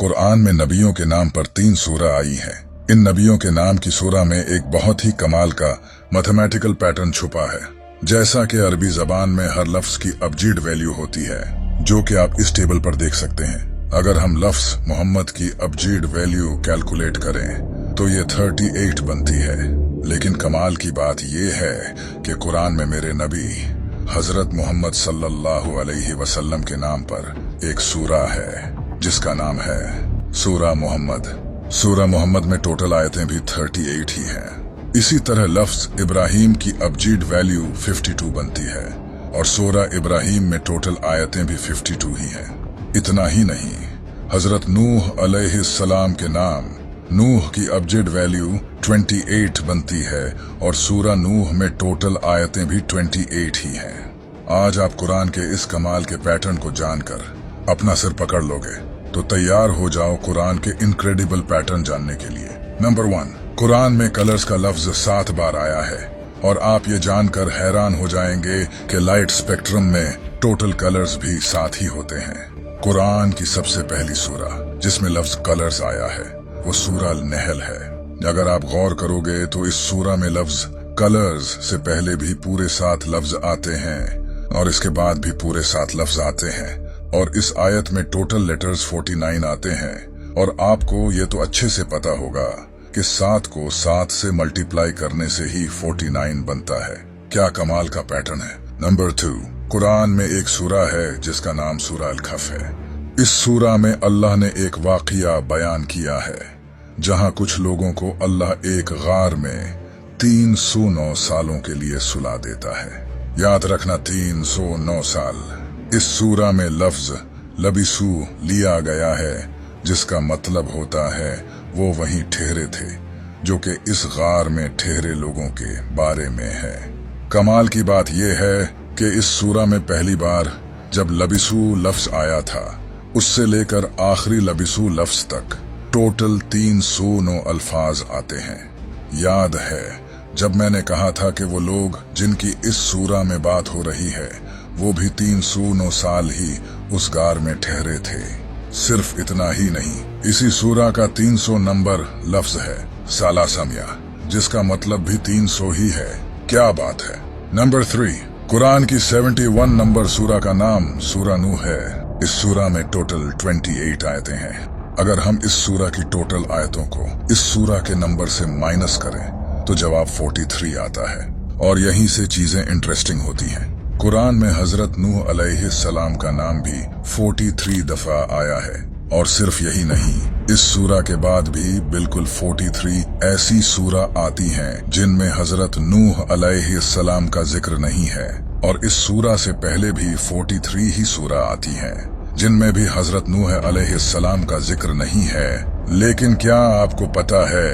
कुरान में नबियों के नाम पर 3 सूरा आई हैं। इन नबियों के नाम की सूरा में एक बहुत ही कमाल का मैथमेटिकल पैटर्न छुपा है। जैसा कि अरबी जबान में हर लफ्ज की अबजीड वैल्यू होती है, जो कि आप इस टेबल पर देख सकते हैं। अगर हम लफ्ज मोहम्मद की अबजीड वैल्यू कैलकुलेट करें तो ये 38 बनती है। लेकिन कमाल की बात ये है कि कुरान में मेरे नबी हजरत मोहम्मद सल्लल्लाहु अलैहि वसल्लम के नाम पर एक सूरा है जिसका नाम है सूरा मोहम्मद। सूरा मोहम्मद में टोटल आयतें भी 38 ही हैं। इसी तरह लफ्ज इब्राहिम की अबजीड वैल्यू 52 बनती है और सूरा इब्राहिम में टोटल आयतें भी 52 ही हैं। इतना ही नहीं, हजरत नूह अलैहिस्सलाम के नाम नूह की अबजीड वैल्यू 28 बनती है और सूरा नूह में टोटल आयतें भी 28 ही हैं। आज आप कुरान के इस कमाल के पैटर्न को जानकर अपना सिर पकड़ लोगे तो तैयार हो जाओ कुरान के इनक्रेडिबल पैटर्न जानने के लिए। नंबर 1, कुरान में कलर्स का लफ्ज 7 बार आया है और आप ये जानकर हैरान हो जाएंगे कि लाइट स्पेक्ट्रम में टोटल कलर्स भी 7 ही होते हैं। कुरान की सबसे पहली सूरा जिसमें लफ्ज कलर्स आया है वो सूरा नहल है। अगर आप गौर करोगे तो इस सूरा में लफ्ज कलर्स से पहले भी पूरे 7 लफ्ज आते हैं और इसके बाद भी पूरे 7 लफ्ज आते हैं और इस आयत में टोटल लेटर्स 49 आते हैं। और आपको ये तो अच्छे से पता होगा कि 7 को 7 से मल्टीप्लाई करने से ही 49 बनता है। क्या कमाल का पैटर्न है। नंबर 2, कुरान में एक सूरा है जिसका नाम सूरा अल-कहफ है। इस सूरा में अल्लाह ने एक वाकया बयान किया है जहां कुछ लोगों को अल्लाह एक गार में 309 सालों के लिए सुला देता है। याद रखना 309 साल। इस सूरा में लफ्ज लबिसू लिया गया है जिसका मतलब होता है वो वहीं ठहरे थे, जो कि इस गार में ठहरे लोगों के बारे में है। कमाल की बात यह है कि इस सूरा में पहली बार जब लबिसू लफ्ज आया था उससे लेकर आखिरी लबिसू लफ्ज तक टोटल 309 अल्फाज आते हैं। याद है जब मैंने कहा था कि वो लोग जिनकी इस सूरा में बात हो रही है वो भी 309 साल ही उस गार में ठहरे थे। सिर्फ इतना ही नहीं, इसी सूरा का 300 नंबर लफ्ज है सालासमिया, जिसका मतलब भी 300 ही है। क्या बात है। नंबर 3, कुरान की 71 नंबर सूरा का नाम सूरा नूह है। इस सूरा में टोटल 28 आयतें हैं। अगर हम इस सूरा की टोटल आयतों को इस सूरा के नंबर से माइनस करें तो जवाब 43 आता है। और यहीं से चीजें इंटरेस्टिंग होती हैं। कुरान में हजरत नूह अलैहिस्सलाम का नाम भी 43 दफा आया है। और सिर्फ यही नहीं, इस सूरा के बाद भी बिल्कुल 43 ऐसी सूरा आती हैं जिनमें हजरत नूह अलैहिस्सलाम का जिक्र नहीं है। और इस सूरा से पहले भी 43 ही सूरा आती हैं जिनमें भी हजरत नूह अलैहिस्सलाम का जिक्र नहीं है। लेकिन क्या आपको पता है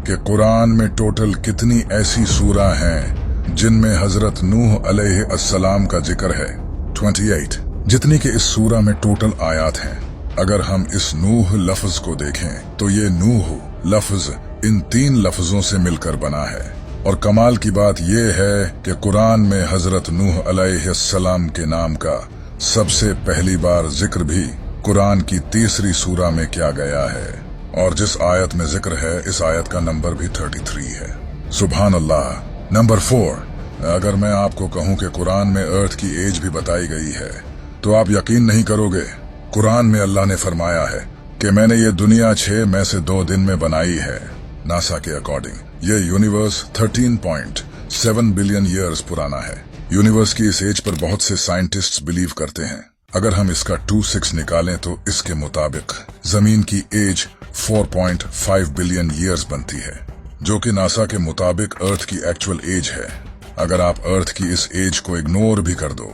कि कुरान में टोटल कितनी ऐसी सूरा हैं जिनमें हजरत नूह अलैहिस्सलाम का जिक्र है? 28, जितनी कि इस सूरा में टोटल आयात हैं। अगर हम इस नूह लफ्ज को देखें तो ये नूह लफ्ज इन 3 लफ्जों से मिलकर बना है। और कमाल की बात यह है कि कुरान में हजरत नूह अलैहिस्सलाम के नाम का सबसे पहली बार जिक्र भी कुरान की 3री सूरा में किया गया है। और जिस आयत में जिक्र है इस आयत का नंबर भी 33 है। सुभान अल्लाह। नंबर 4, अगर मैं आपको कहूं कि कुरान में अर्थ की एज भी बताई गई है तो आप यकीन नहीं करोगे। कुरान में अल्लाह ने फरमाया है कि मैंने ये दुनिया 6 में से 2 दिन में बनाई है। नासा के अकॉर्डिंग ये यूनिवर्स 13.7 बिलियन ईयर्स पुराना है। यूनिवर्स की इस एज पर बहुत से साइंटिस्ट्स बिलीव करते हैं। अगर हम इसका 26 निकालें तो इसके मुताबिक जमीन की एज 4.5 बिलियन ईयर्स बनती है, जो कि नासा के मुताबिक अर्थ की एक्चुअल एज है। अगर आप अर्थ की इस एज को इग्नोर भी कर दो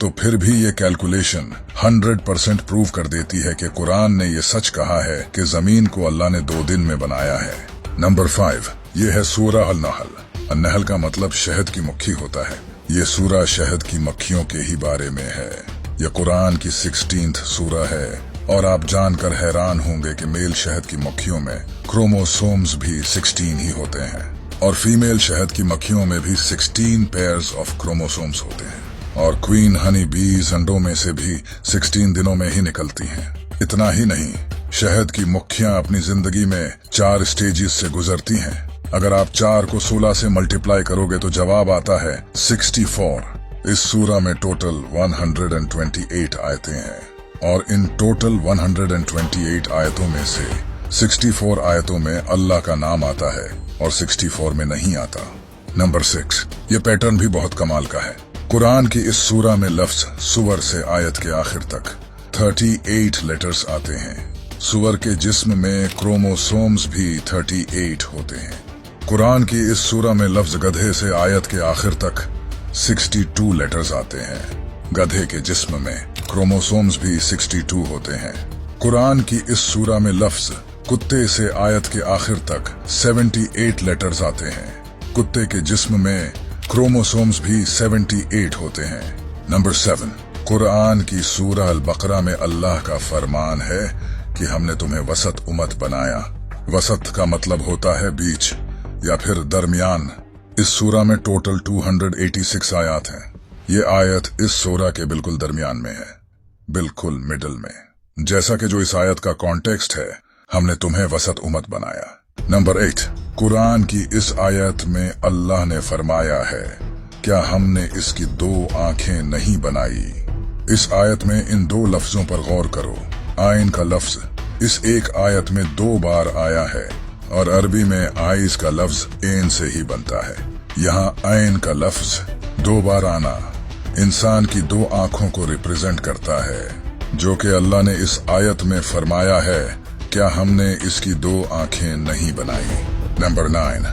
तो फिर भी ये कैलकुलेशन 100% प्रूव कर देती है कि कुरान ने ये सच कहा है कि जमीन को अल्लाह ने 2 दिन में बनाया है। नंबर 5, ये है सूरा अल-नहल। अल-नहल का मतलब शहद की मक्खी होता है। ये सूरा शहद की मक्खियों के ही बारे में है। यह कुरान की 16th सूरा है और आप जानकर हैरान होंगे कि मेल शहद की मक्खियों में क्रोमोसोम्स भी 16 ही होते हैं और फीमेल शहद की मक्खियों में भी 16 पेयर्स ऑफ क्रोमोसोम्स होते हैं। और क्वीन हनी बीज अंडों में से भी 16 दिनों में ही निकलती हैं। इतना ही नहीं, शहद की मक्खियां अपनी जिंदगी में 4 स्टेजेस से गुजरती हैं। अगर आप 4 को 16 से मल्टीप्लाई करोगे तो जवाब आता है 64। इस सूरा में टोटल 128 आयतें हैं और इन टोटल 128 आयतों में से 64 आयतों में अल्लाह का नाम आता है और 64 में नहीं आता। नंबर 6, ये पैटर्न भी बहुत कमाल का है। कुरान की इस सूरा में लफ्ज सुवर से आयत के आखिर तक 38 लेटर्स आते हैं। सुवर के जिस्म में क्रोमोसोम्स भी 38 होते हैं। कुरान की इस सूरा में लफ्ज गधे से आयत के आखिर तक 62 लेटर्स आते हैं। गधे के जिस्म में क्रोमोसोम्स भी 62 होते हैं। कुरान की इस सूरा में लफ्ज कुत्ते से आयत के आखिर तक 78 लेटर्स आते हैं। कुत्ते के जिस्म में क्रोमोसोम्स भी 78 होते हैं। नंबर 7, कुरान की सूरा अल बकरा में अल्लाह का फरमान है कि हमने तुम्हें वसत उम्मत बनाया। वसत का मतलब होता है बीच या फिर दरमियान। इस सूरा में टोटल 286 आयत हैं। ये आयत इस सूरा के बिल्कुल दरमियान में है, बिल्कुल मिडल में। जैसा कि जो इस आयत का कॉन्टेक्स्ट है, हमने तुम्हें वसत उम्मत बनाया। नंबर 8, कुरान की इस आयत में अल्लाह ने फरमाया है, क्या हमने इसकी 2 आंखें नहीं बनाई। इस आयत में इन 2 लफ्जों पर गौर करो। आइन का लफ्ज इस एक आयत में 2 बार आया है और अरबी में आइज का लफ्ज एन से ही बनता है। यहाँ आइन का लफ्ज 2 बार आना इंसान की 2 आंखों को रिप्रेजेंट करता है, जो कि अल्लाह ने इस आयत में फरमाया है, क्या हमने इसकी 2 आंखें नहीं बनाई। नंबर 9,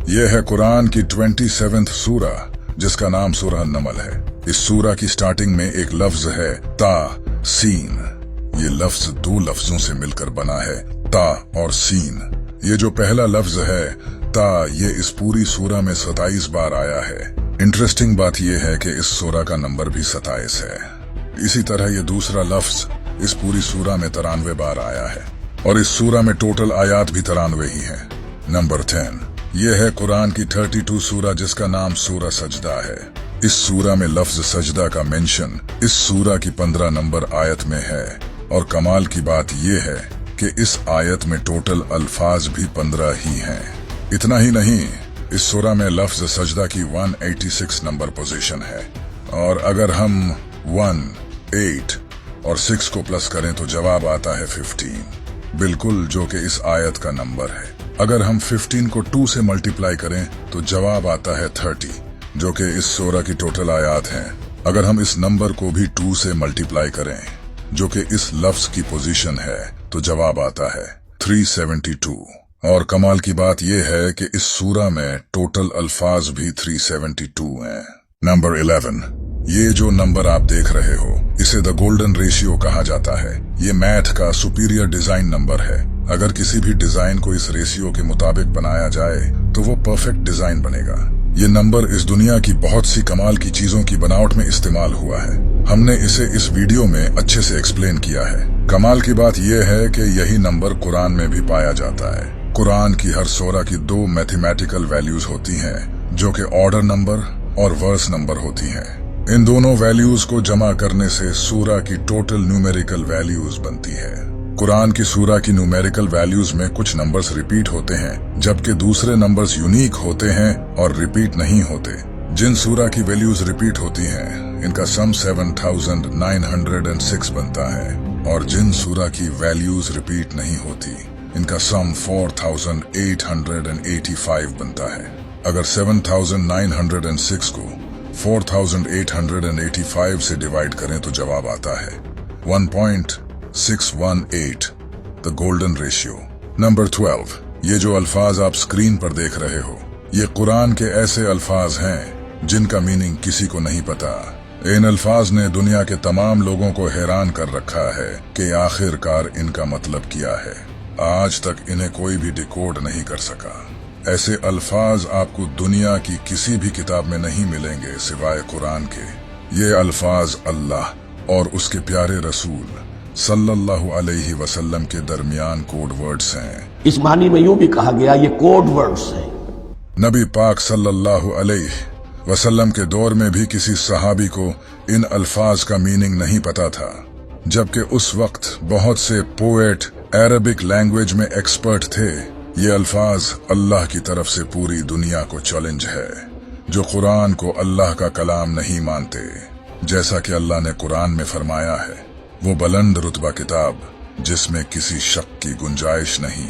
यह है कुरान की 27th सूरा, जिसका नाम सूरह नमल है। इस सूरा की स्टार्टिंग में एक लफ्ज है ता सीन। ये लफ्ज 2 लफ्जों से मिलकर बना है, ता और सीन। ये जो पहला लफ्ज है ता, ये इस पूरी सूरा में 27 बार आया है। इंटरेस्टिंग बात यह है कि इस सूरा का नंबर भी 27 है। इसी तरह ये दूसरा लफ्ज इस पूरी सूरा में 93 बार आया है और इस सूरा में टोटल आयात भी 93 ही है। नंबर 10, यह है कुरान की 32 सूरा, जिसका नाम सूरा सजदा है। इस सूरा में लफ्ज सजदा का मेंशन इस सूरा की 15 नंबर आयत में है और कमाल की बात यह है कि इस आयत में टोटल अल्फाज भी 15 ही हैं। इतना ही नहीं, इस सूरा में लफ्ज सजदा की 186 नंबर पोजीशन है और अगर हम 1, 8 और 6 को प्लस करें तो जवाब आता है 15, बिल्कुल जो कि इस आयत का नंबर है। अगर हम 15 को 2 से मल्टीप्लाई करें तो जवाब आता है 30, जो कि इस सूरा की टोटल आयत हैं। अगर हम इस नंबर को भी 2 से मल्टीप्लाई करें, जो कि इस लफ्ज की पोजीशन है, तो जवाब आता है 372। और कमाल की बात यह है कि इस सूरा में टोटल अल्फाज भी 372 हैं। नंबर 11, ये जो नंबर आप देख रहे हो, इसे द गोल्डन रेशियो कहा जाता है। ये मैथ का सुपीरियर डिजाइन नंबर है। अगर किसी भी डिजाइन को इस रेशियो के मुताबिक बनाया जाए तो वो परफेक्ट डिजाइन बनेगा। ये नंबर इस दुनिया की बहुत सी कमाल की चीजों की बनावट में इस्तेमाल हुआ है। हमने इसे इस वीडियो में अच्छे से एक्सप्लेन किया है। कमाल की बात यह है कि यही नंबर कुरान में भी पाया जाता है। कुरान की हर सूरा की 2 मैथमेटिकल वैल्यूज होती हैं, जो कि ऑर्डर नंबर और वर्स नंबर होती हैं। इन दोनों वैल्यूज को जमा करने से सूरा की टोटल न्यूमेरिकल वैल्यूज बनती है। कुरान की सूरा की न्यूमेरिकल वैल्यूज में कुछ नंबर्स रिपीट होते हैं, जबकि दूसरे नंबर्स यूनिक होते हैं और रिपीट नहीं होते। जिन सूरा की वैल्यूज रिपीट होती हैं, इनका सम 7906 बनता है और जिन सूरा की वैल्यूज रिपीट नहीं होती, इनका सम 4885 बनता है। अगर 7906 को 4885 से डिवाइड करें तो जवाब आता है 1.618, द गोल्डन रेशियो। नंबर 12, ये जो अल्फाज आप स्क्रीन पर देख रहे हो, ये कुरान के ऐसे अल्फाज हैं जिनका मीनिंग किसी को नहीं पता। इन अल्फाज ने दुनिया के तमाम लोगों को हैरान कर रखा है कि आखिरकार इनका मतलब क्या है। आज तक इन्हें कोई भी डिकोड नहीं कर सका। ऐसे अल्फाज आपको दुनिया की किसी भी किताब में नहीं मिलेंगे सिवाय कुरान के। ये अल्फाज अल्लाह और उसके प्यारे रसूल सल्लल्लाहु अलैहि वसल्लम के दरमियान कोड वर्ड्स हैं। इस मानी में यूं भी कहा गया ये कोड वर्ड्स हैं। नबी पाक सल्लल्लाहु अलैहि वसल्लम के दौर में भी किसी सहाबी को इन अल्फाज का मीनिंग नहीं पता था, जबकि उस वक्त बहुत से पोएट अरबिक लैंग्वेज में एक्सपर्ट थे। ये अल्फाज अल्लाह की तरफ से पूरी दुनिया को चैलेंज है, जो कुरान को अल्लाह का कलाम नहीं मानते। जैसा कि अल्लाह ने कुरान में फरमाया है, वो बुलंद रुतबा किताब जिसमें किसी शक की गुंजाइश नहीं।